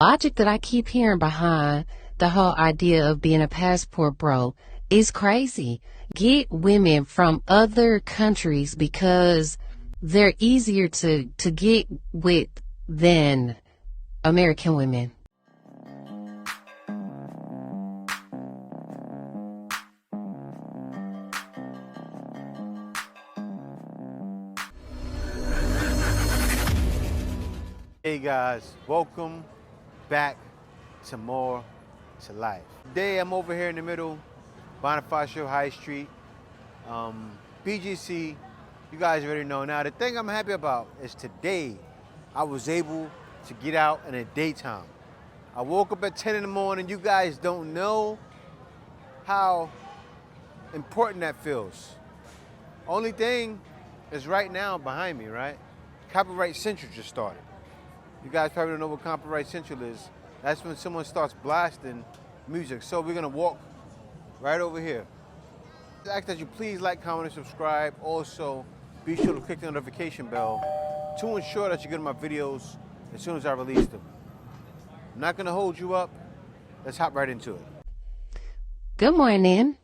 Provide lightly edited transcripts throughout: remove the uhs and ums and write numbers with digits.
Logic that I keep hearing behind the whole idea of being a passport bro is crazy. Get women from other countries because they're easier to get with than American women. Hey guys, welcome back to More to Life. Today I'm over here in the middle, Bonifacio High Street, BGC. You guys already know. Now the thing I'm happy about is today I was able to get out in the daytime. I woke up at 10 in the morning. You guys don't know how important that feels. Only thing is right now behind me, right? Copyright Central just started. You guys probably don't know what Copyright Central is. That's when someone starts blasting music. So we're gonna walk right over here. I ask that you please like, comment, and subscribe. Also, be sure to click the notification bell to ensure that you get my videos as soon as I release them. I'm not gonna hold you up. Let's hop right into it. Good morning.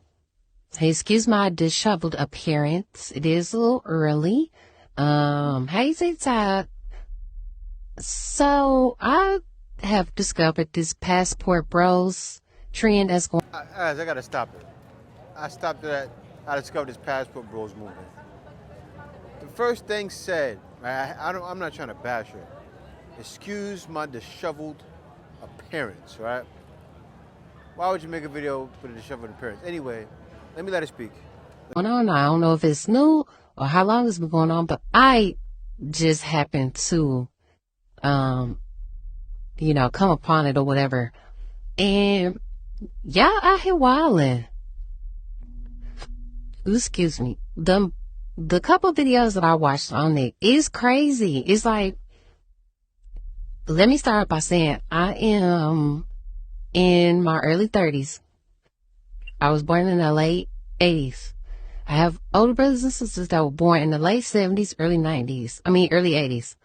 Excuse my disheveled appearance. It is a little early. Hey, Todd. So I have discovered this passport bros trend that's going. I gotta stop it. I stopped it at. I discovered this passport bros movement. The first thing said, right, I'm not trying to bash her. Excuse my disheveled appearance, right? Why would you make a video with a disheveled appearance? Anyway, let me let it speak. Going on. I don't know if it's new or how long it's been going on, but I just happened to come upon it or whatever. And y'all out here wilding. Excuse me. The couple videos that I watched on it is crazy. It's like, let me start by saying I am in my early 30s. I was born in the late 80s. I have older brothers and sisters that were born in the late 70s, early 80s.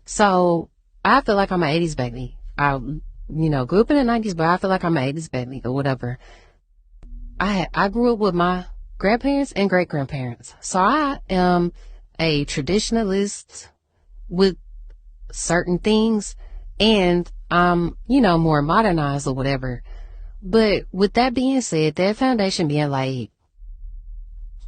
So I feel like I'm an 80s baby. I, grew up in the 90s, but I feel like I'm an 80s baby or whatever. I grew up with my grandparents and great-grandparents. So I am a traditionalist with certain things, and I'm, more modernized or whatever. But with that being said, that foundation being laid,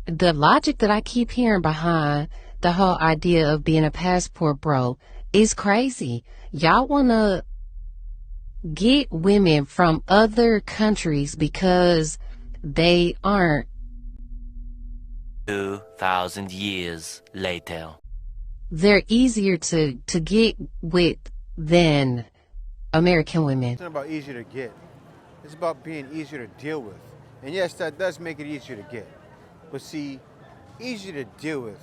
the logic that I keep hearing behind the whole idea of being a passport bro is crazy. Y'all want to get women from other countries because they aren't. 2,000 years later. They're easier to get with than American women. It's not about easier to get. It's about being easier to deal with. And yes, that does make it easier to get. But see, easier to deal with.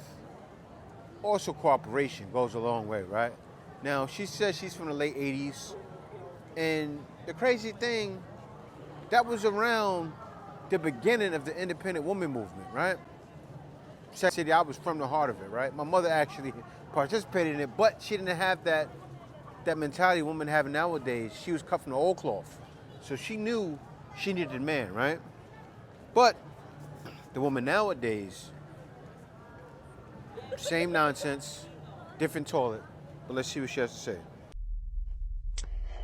Also, cooperation goes a long way, right? Now, she says she's from the late 80s. And the crazy thing, that was around the beginning of the independent woman movement, right? Said I was from the heart of it, right? My mother actually participated in it, but she didn't have that mentality women have nowadays. She was cut from the old cloth. So she knew she needed a man, right? But the woman nowadays, same nonsense, different toilet. But let's see what she has to say.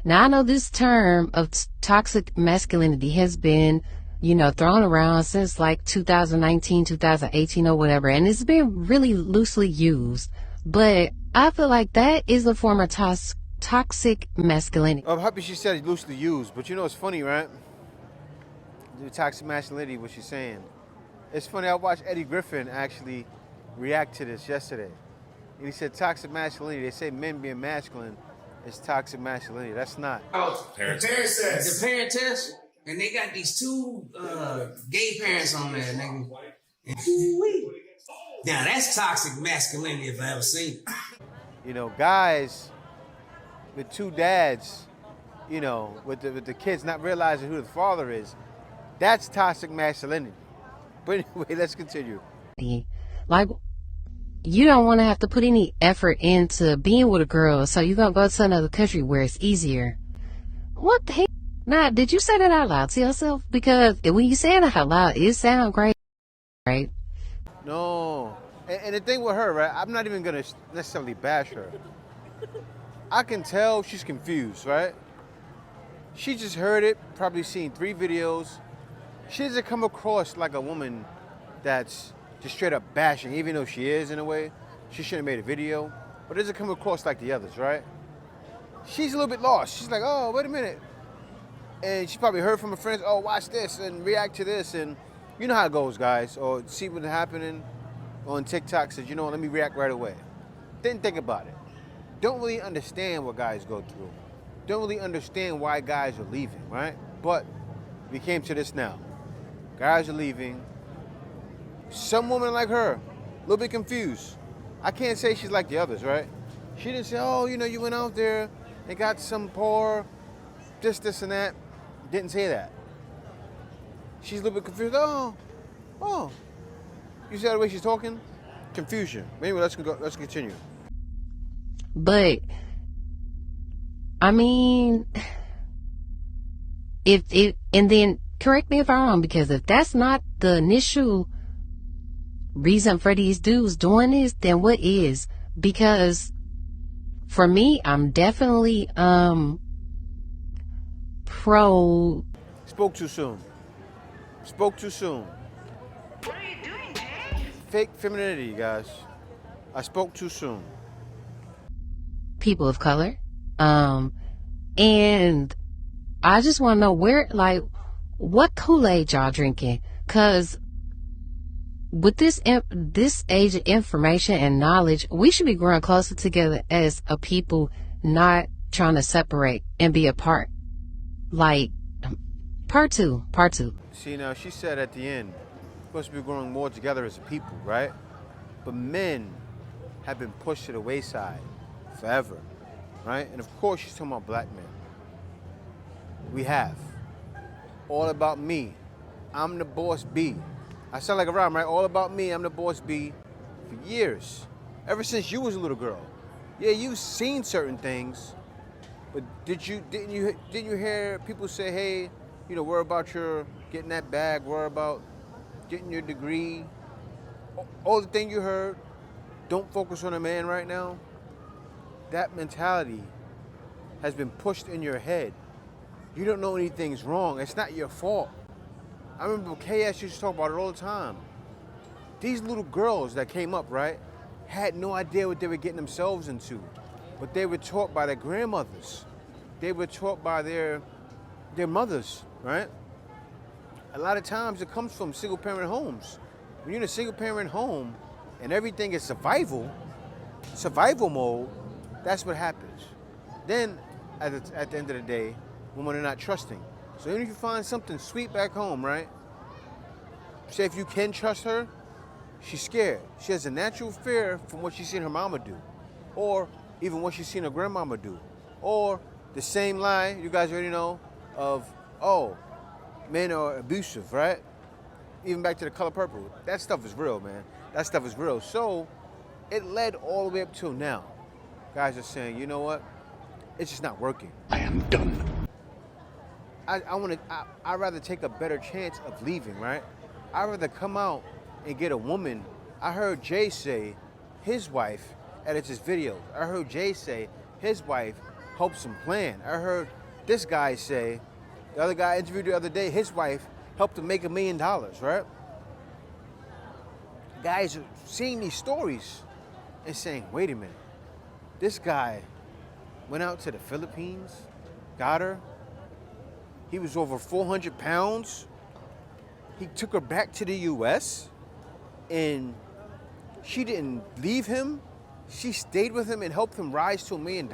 Now, I know this term of toxic masculinity has been, thrown around since like 2019, 2018 or whatever, and it's been really loosely used. But I feel like that is a form of toxic masculinity. I'm happy she said loosely used, but it's funny, right? The toxic masculinity, what she's saying. It's funny, I watched Eddie Griffin actually react to this yesterday. And he said toxic masculinity, they say men being masculine is toxic masculinity. That's not. The parent test. And they got these two gay parents on there, nigga. Now that's toxic masculinity if I ever seen it. Guys with two dads, with the kids not realizing who the father is, that's toxic masculinity. But anyway, let's continue. Like, you don't want to have to put any effort into being with a girl, so you're going to go to another country where it's easier. What the heck? Now, did you say that out loud to yourself? Because when you say it out loud, it sounds great, right? No. And the thing with her, right, I'm not even going to necessarily bash her. I can tell she's confused, right? She just heard it, probably seen 3 videos. She doesn't come across like a woman that's just straight up bashing, even though she is in a way. She shouldn't have made a video, but it doesn't come across like the others, right? She's a little bit lost. She's like, oh, wait a minute. And she probably heard from her friends, oh, watch this and react to this. And you know how it goes, guys. Or see what's happening on TikTok, says, you know what, let me react right away. Didn't think about it. Don't really understand what guys go through. Don't really understand why guys are leaving, right? But we came to this now. Guys are leaving. Some woman like her, a little bit confused. I can't say she's like the others, right? She didn't say, oh, you know, you went out there and got some poor, this, and that. Didn't say that. She's a little bit confused. Oh. You see the way she's talking? Confusion. Anyway, let's continue. But, I mean, and then correct me if I'm wrong, because if that's not the initial reason for these dudes doing this, then what is? Because for me, I'm definitely pro. Spoke too soon. What are you doing, Jay? Fake femininity, guys. I spoke too soon. People of color. And I just want to know what Kool-Aid y'all drinking? Cause with this age of information and knowledge, we should be growing closer together as a people, not trying to separate and be apart. Like, part two. See, now she said at the end, we're supposed to be growing more together as a people, right? But men have been pushed to the wayside forever, right? And of course she's talking about black men. We have. All about me. I'm the boss B. I sound like a rhyme, right? All about me, I'm the boss B for years. Ever since you was a little girl. Yeah, you've seen certain things, but didn't you hear people say, hey, you know, worry about your getting that bag, worry about getting your degree. All the thing you heard, don't focus on a man right now. That mentality has been pushed in your head. You don't know anything's wrong. It's not your fault. I remember KS used to talk about it all the time. These little girls that came up, right, had no idea what they were getting themselves into. But they were taught by their grandmothers. They were taught by their mothers, right? A lot of times it comes from single parent homes. When you're in a single parent home and everything is survival mode, that's what happens. Then at the end of the day, women are not trusting. So even if you find something sweet back home, right? Say if you can trust her, she's scared. She has a natural fear from what she's seen her mama do. Or even what she's seen her grandmama do. Or the same lie, you guys already know, of, oh, men are abusive, right? Even back to The Color Purple. That stuff is real, man. That stuff is real. So it led all the way up till now. Guys are saying, you know what? It's just not working. I am done. I'd rather take a better chance of leaving, right? I'd rather come out and get a woman. I heard Jay say his wife edits his videos. I heard Jay say his wife helps him plan. I heard this guy say, the other guy I interviewed the other day, his wife helped him make $1 million, right? Guys are seeing these stories and saying, wait a minute, this guy went out to the Philippines, got her. He was over 400 pounds. He took her back to the US and she didn't leave him. She stayed with him and helped him rise to $1 million.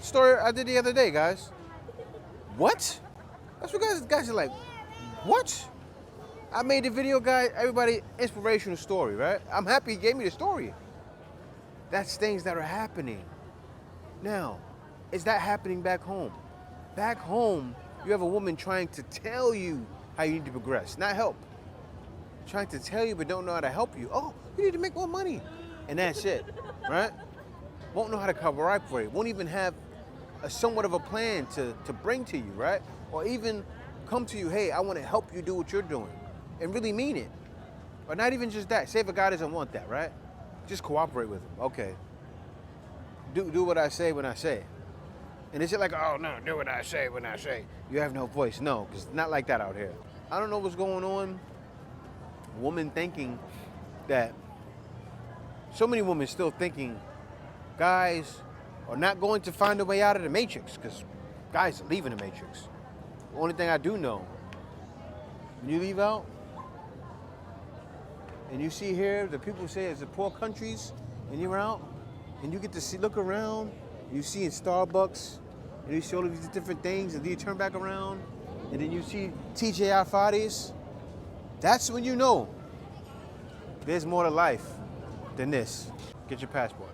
Story I did the other day, guys. What? That's what guys are like, what? I made the video, guys. Everybody, inspirational story, right? I'm happy he gave me the story. That's things that are happening. Now, is that happening back home? Back home, you have a woman trying to tell you how you need to progress, not help. Trying to tell you but don't know how to help you. Oh, you need to make more money. And that's it, right? Won't know how to cover up for you. Won't even have somewhat of a plan to bring to you, right? Or even come to you, hey, I want to help you do what you're doing, and really mean it. Or not even just that. Say if a guy doesn't want that, right? Just cooperate with him. Okay. Do what I say when I say. And it's just like, oh no, do what I say when I say. You have no voice. No, because it's not like that out here. I don't know what's going on. Women thinking that, so many women still thinking guys are not going to find a way out of the matrix, because guys are leaving the matrix. The only thing I do know, when you leave out, and you see here, the people say it's the poor countries, and you're out, and you get to see, look around, you see in Starbucks, and you see all of these different things, and then you turn back around, and then you see TJ Alfadi's, that's when you know there's more to life than this. Get your passport.